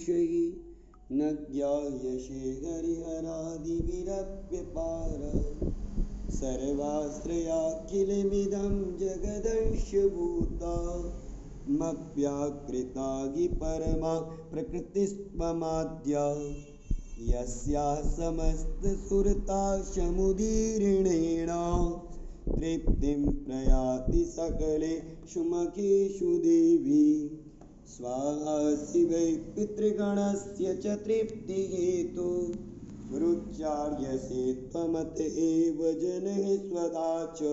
न ज्ञायसे हरिहरादिभिरव्यपार सर्वाश्रयाखिलमिदं जगदंशभूतमव्याकृता हि परमा प्रकृतिस्त्वमाद्या यस्याः समस्तसुरता समुदीर्णेन तृप्तिं प्रयाति सकलेषु मखेषु देवी स्वाहा शिवै पितृगणस्य च तृप्तिहेतु रुच्यार्यसे त्वमत एव जनः स्वदा च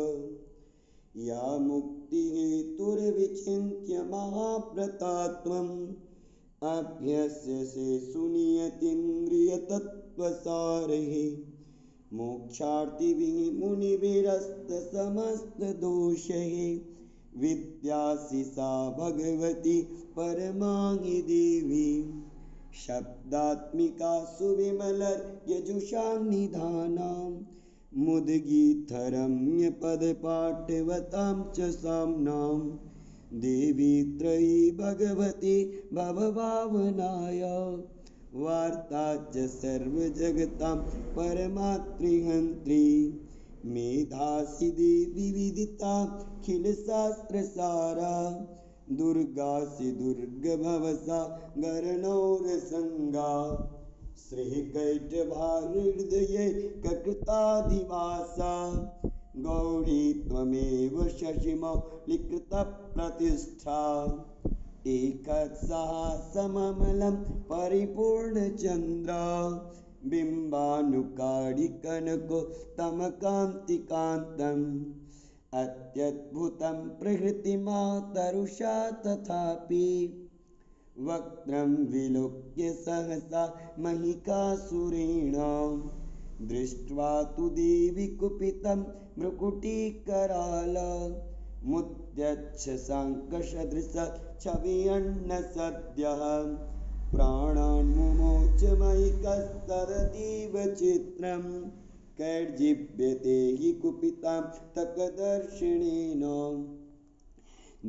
या मुक्तिहेतुर्विचिन्त्य महाव्रता त्वम् अभ्यस्यसे सुनियतीन्द्रियतत्त्वसारैः मोक्षार्थिभिः मुनिभिरस्तसमस्तदोषैः विद्यासि सा भगवती परमा हि देवी शब्दात्मिका सुविमलयजुषां निधानां मुद्गीतरम्यपदपाठवतां च साम्नां देवी त्रयी भगवती भवभावनाय वार्ता च सर्वजगतां परमात्रिहन्त्री मेधासि देवी विदिताखिलशास्त्रसारा दुर्गासि दुर्गभवसा गरणौरसङ्गा श्रीकैटभाहृदये ककृताधिवासा गौरी त्वमेव शशिमौलिकृतप्रतिष्ठा एकत्सहासममलं परिपूर्णचन्द्र बिम्बानुकाडिकनकोत्तमकान्तिकान्तम् अत्यद्भुतं प्रहृतिमातरुषा तथापि वक्त्रं विलोक्य सहसा महिकासुरेण दृष्ट्वा तु देवी कुपितं भ्रुकुटीकराल मुद्यच्छशाङ्कसदृशच्छवियन्नसद्यः प्राणान् मुमोच महिकस्तरतीव चित्रं कैर्जीव्यते हि कुपितां तकदर्शिणेन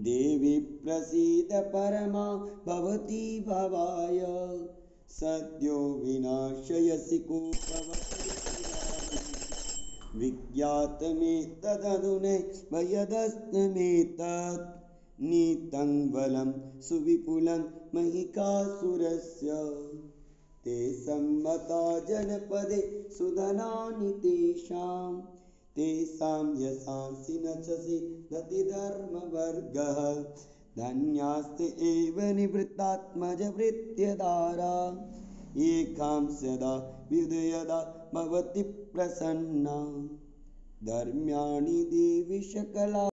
देवी प्रसीद परमा भवती भवाय सद्यो विनाशयसि कोपवती विज्ञातमेतदधुनैव नीतं बलं सुविपुलं महिकासुरस्य ते सम्मता जनपदे सुधनानि तेषां यशांसि नचसि दतिधर्मवर्गः धन्यास्ते एव निवृत्तात्मजभृत्यदारा एकां सदा विदयदा भवति प्रसन्ना धर्म्याणि देवि सकला